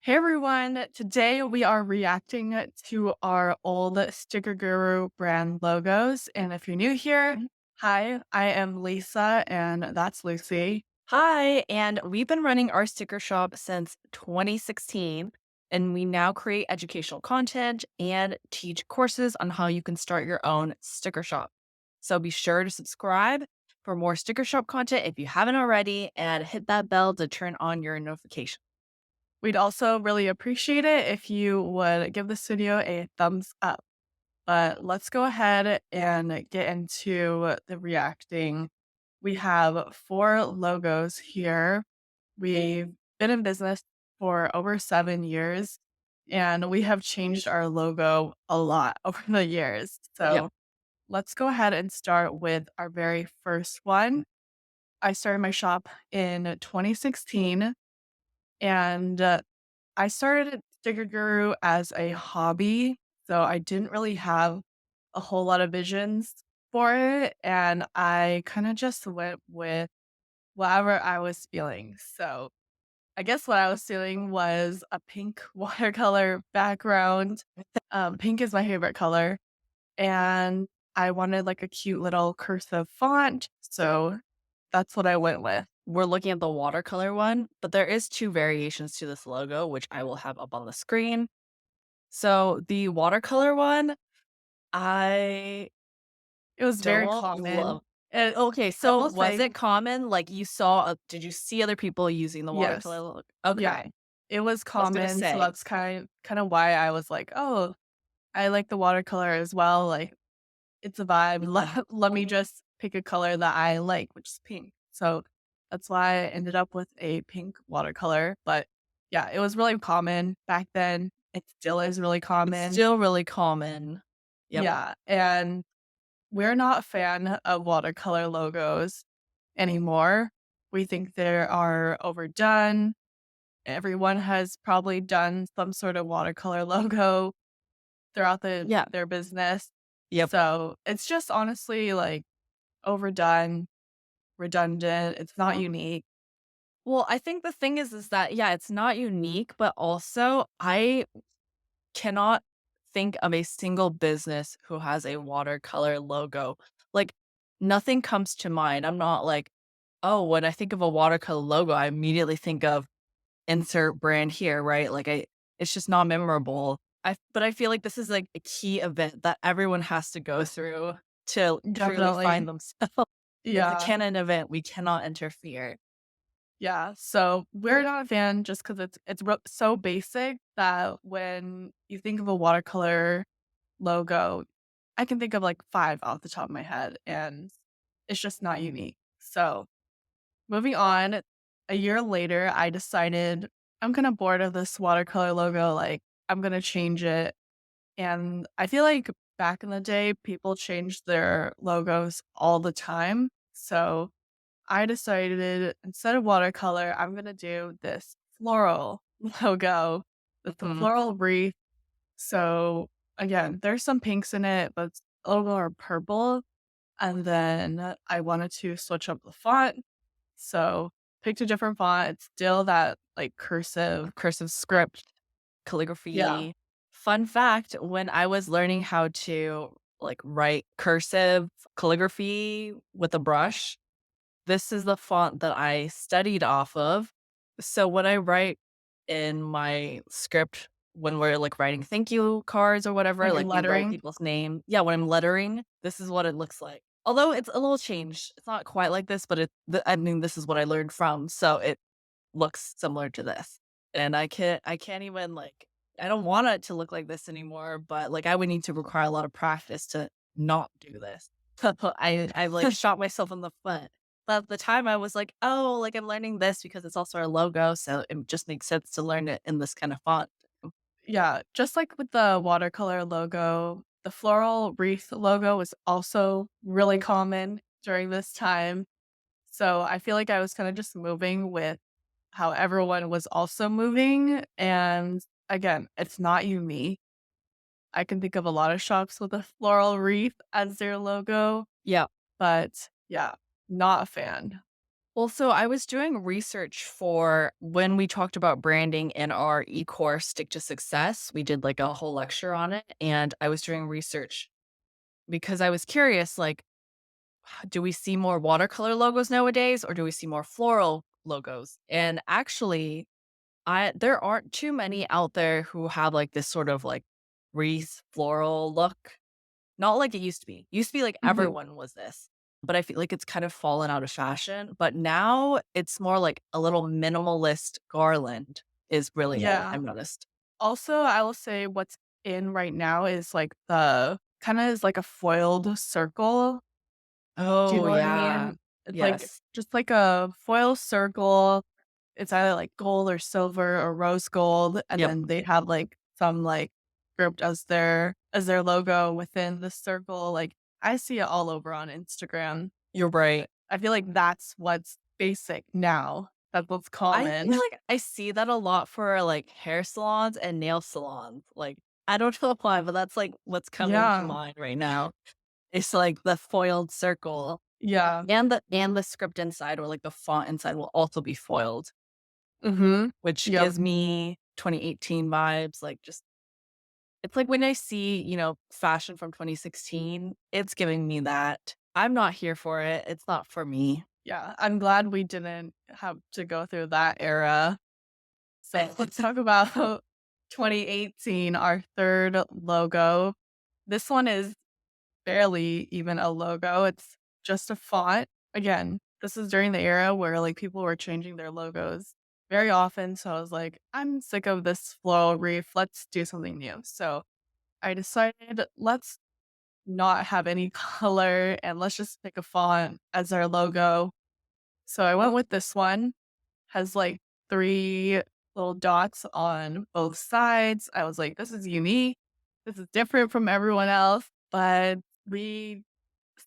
Hey everyone, today we are reacting to our old Sticker Guru brand logos. And if you're new here, hi, I am Lisa and that's Lucy. Hi, and we've been running our sticker shop since 2016, and we now create educational content and teach courses on how you can start your own sticker shop. So be sure to subscribe for more sticker shop content if you haven't already, and hit that bell to turn on your notifications. We'd also really appreciate it if you would give this video a thumbs up. But let's go ahead and get into the reacting. We have four logos here. We've been in business for over 7 years, and we have changed our logo a lot over the years. Yep. So let's go ahead and start with our very first one. I started my shop in 2016, and I started Sticker Guru as a hobby. So I didn't really have a whole lot of visions for it. And I kind of just went with whatever I was feeling. So I guess what I was feeling was a pink watercolor background. Pink is my favorite color. And I wanted like a cute little cursive font. So that's what I went with. We're looking at the watercolor one, but there is two variations to this logo, which I will have up on the screen. So the watercolor one, I It was very don't common. love. Okay, I so will was say, it common? Like, did you see other people using the yes. watercolor look? Okay, Yeah. It was I was gonna common. So say, that's kind of why I was like, oh, I like the watercolor as well. Like it's a vibe. Let me just pick a color that I like, which is pink. So that's why I ended up with a pink watercolor. But yeah, it was really common back then. It still is really it's common. still really common. Yep. Yeah. And we're not a fan of watercolor logos anymore. We think they are overdone. Everyone has probably done some sort of watercolor logo throughout Yeah. their business. Yep. So it's just honestly like overdone, redundant, it's not unique. Well, I think the thing is that, yeah, it's not unique, but also I cannot think of a single business who has a watercolor logo. Like, nothing comes to mind. I'm not like, oh, when I think of a watercolor logo, I immediately think of insert brand here, right? It's just not memorable. But I feel like this is like a key event that everyone has to go through to truly find Definitely. themselves. It's a Yeah. canon event. We cannot interfere. Yeah. So we're not a fan just because it's so basic that when you think of a watercolor logo, I can think of like five off the top of my head, and it's just not unique. So moving on, a year later, I decided I'm kinda bored of this watercolor logo, like, I'm gonna change it, and I feel like back in the day, people changed their logos all the time, so I decided instead of watercolor, I'm gonna do this floral logo with the Mhm. floral wreath. So, again, there's some pinks in it, but it's a little more purple, and then I wanted to switch up the font. So, picked a different font. It's still that, like, cursive Cursive script, yeah. calligraphy. Fun fact, when I was learning how to like write cursive calligraphy with a brush, this is the font that I studied off of. So when I write in my script, when we're like writing thank you cards or whatever, When you're like we write lettering. people's name. Yeah, when I'm lettering, this is what it looks like. Although it's a little changed. It's not quite like this, but I mean, this is what I learned from. So it looks similar to this. And I can't even like I don't want it to look like this anymore, but like I would need to require a lot of practice to not do this. I like shot myself in the foot. But at the time I was like, oh, like I'm learning this because it's also our logo, so it just makes sense to learn it in this kind of font. Yeah, just like with the watercolor logo, the floral wreath logo was also really common during this time. So, I feel like I was kinda just moving with how everyone was also moving, and again, it's not unique. I can think of a lot of shops with a floral wreath as their logo, Yeah. but yeah, not a fan. Well, so I was doing research for when we talked about branding in our e-course Stick to Success. We did like a whole lecture on it, and I was doing research because I was curious, like, do we see more watercolor logos nowadays or do we see more floral logos? And actually, I there aren't too many out there who have like this sort of like wreath floral look. Not like it used to be. Used to be like Mhm. everyone was this, but I feel like it's kind of fallen out of fashion. But now it's more like a little minimalist garland is really it, Yeah. I've noticed. Also, I will say what's in right now is like the kinda is like a foiled circle. Do you Oh, know what I yeah. mean? It's like Yes. just like a foil circle. It's either like gold or silver or rose gold, and Yep. then they have like some like script as their logo within the circle. Like I see it all over on Instagram. You're right. I feel like that's what's basic now. That's what's I feel common. like I see that a lot for like hair salons and nail salons. Like, I don't know why, but that's like what's coming to Yeah. mind right now. It's like the foiled circle Yeah. and the script inside or like the font inside will also be foiled. Mhm. Which Yep. gives me 2018 vibes, like, just it's like when I see, fashion from 2016, it's giving me that. I'm not here for it, it's not for me. Yeah. I'm glad we didn't have to go through that era. So let's talk about 2018, our third logo. This one is barely even a logo. It's just a font. Again, this is during the era where like people were changing their logos very often. So I was like, I'm sick of this floral reef. Let's do something new. So I decided let's not have any color and let's just pick a font as our logo. So I went with this one. Has like three little dots on both sides. I was like, this is unique. This is different from everyone else. But we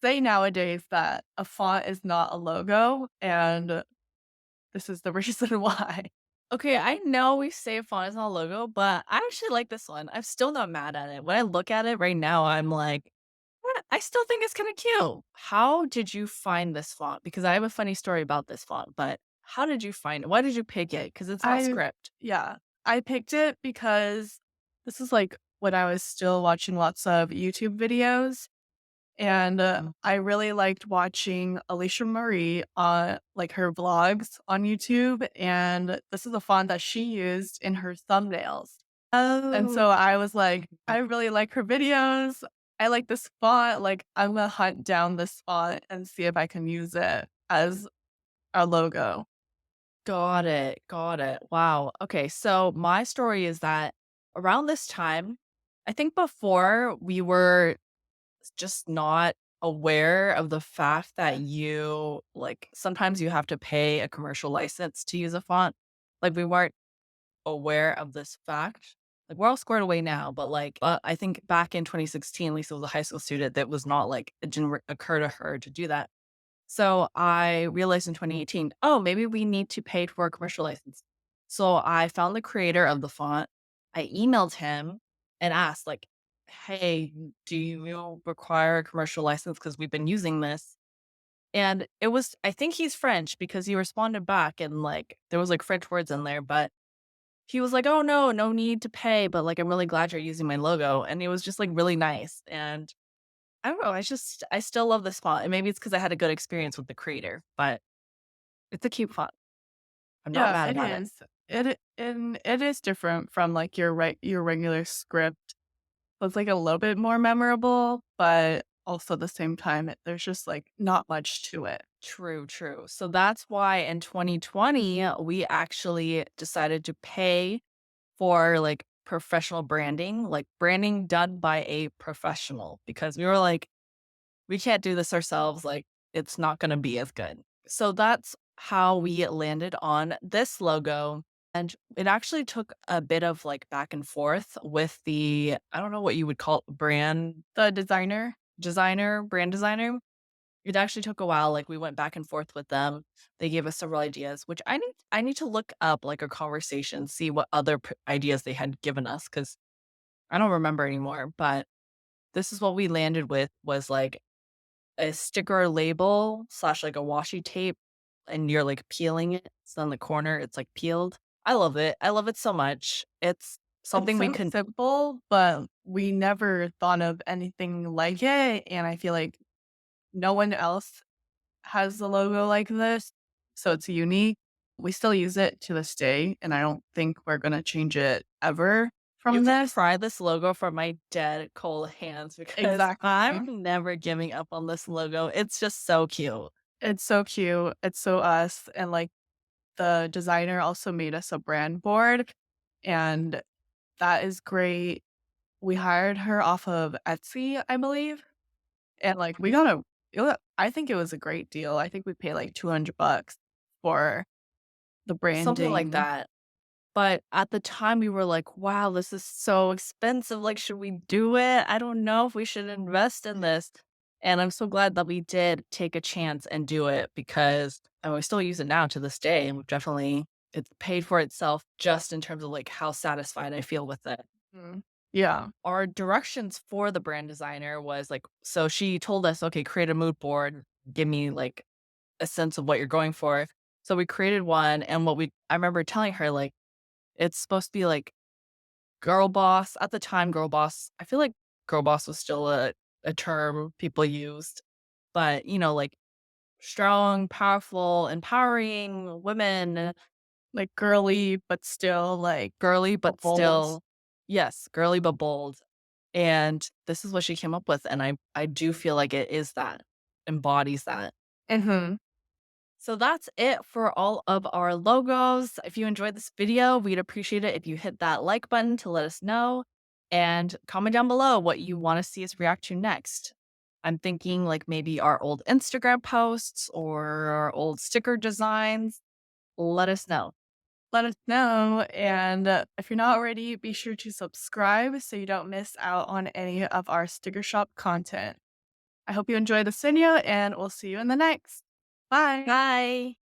say nowadays that a font is not a logo, and this is the reason why. Okay, I know we say font is not a logo, but I actually like this one. I'm still not mad at it. When I look at it right now, I'm like, I still think it's kinda cute." How did you find this font? Because I have a funny story about this font, but how did you find it? Why did you pick it? Because it's not I script. yeah, I picked it because this is like when I was still watching lots of YouTube videos. And, I really liked watching Alicia Marie on, like, her vlogs on YouTube, and this is a font that she used in her thumbnails. And Oh. so I was like, "I really like her videos. I like this font, like, I'm gonna hunt down this font and see if I can use it as a logo." Got it, got it. Wow. Okay, so my story is that around this time, I think before we were just not aware of the fact that sometimes you have to pay a commercial license to use a font. Like, we weren't aware of this fact. Like, we're all squared away now, but I think back in 2016, Lisa was a high school student that was not like, it didn't occur to her to do that. So I realized in 2018, oh, maybe we need to pay for a commercial license. So I found the creator of the font. I emailed him and asked, like, hey, do you require a commercial license? Because we've been using this. And I think he's French because he responded back and like there was like French words in there, but he was like, oh, no, no need to pay. But like, I'm really glad you're using my logo. And it was just like really nice. And I don't know, I still love this font, and maybe it's because I had a good experience with the creator, but it's a cute font. I'm not Yeah, mad it about it. is. And it is different from, like, your regular script. So it's, like, a little bit more memorable, but also at the same time, there's just, like, not much to it. True, true. So that's why in 2020, we actually decided to pay for, like, professional branding, like, branding done by a professional because we were like, "We can't do this ourselves, like, it's not gonna be as good." So that's how we landed on this logo, and it actually took a bit of, like, back and forth with the I don't know what you would call it, The designer. brand designer. It actually took a while, like, we went back and forth with them. They gave us several ideas, which I need to look up, like, a conversation, see what other ideas they had given us because I don't remember anymore, but this is what we landed with was, like, a sticker label slash, like, a washi tape and you're, like, peeling it. It's on the corner, it's, like, peeled. I love it. I love it so much. It's It's something we so can simple, but we never thought of anything like it, and I feel like no one else has a logo like this, so it's unique. We still use it to this day, and I don't think we're gonna change it ever you from can this. pry this logo from my dead cold hands because I'm Exactly. never giving up on this logo. It's just so cute. It's so cute. It's so us, and, like, the designer also made us a brand board, and that is great. We hired her off of Etsy, I believe, and, like, we got a it wa I think it was a great deal. I think we paid, like, $200 for the Something like branding. that. But at the time, we were like, "Wow, this is so expensive, like, should we do it? I don't know if we should invest in this." And I'm so glad that we did take a chance and do it because and we still use it now to this day, and we've definitely it's paid for itself just in terms of, like, how satisfied I feel with it. Mhm. Yeah. Our directions for the brand designer was, like so she told us, "Okay, create a mood board, give me, like, a sense of what you're going for." So we created one, and what we I remember telling her, like, it's supposed to be, like, girl boss. At the time, girl boss I feel like girl boss was still a term people used, but, like, strong, powerful, empowering women, Like, girly, but still, like, girly, but bold. still yes, girly but bold, and this is what she came up with, and I do feel like it is that, embodies that. Mhm. So that's it for all of our logos. If you enjoyed this video, we'd appreciate it if you hit that like button to let us know and comment down below what you want to see us react to next. I'm thinking like maybe our old Instagram posts or our old sticker designs. Let us know. Let us know, and, if you're not already, be sure to subscribe so you don't miss out on any of our sticker shop content. I hope you enjoyed this video, and we'll see you in the next. Bye. Bye.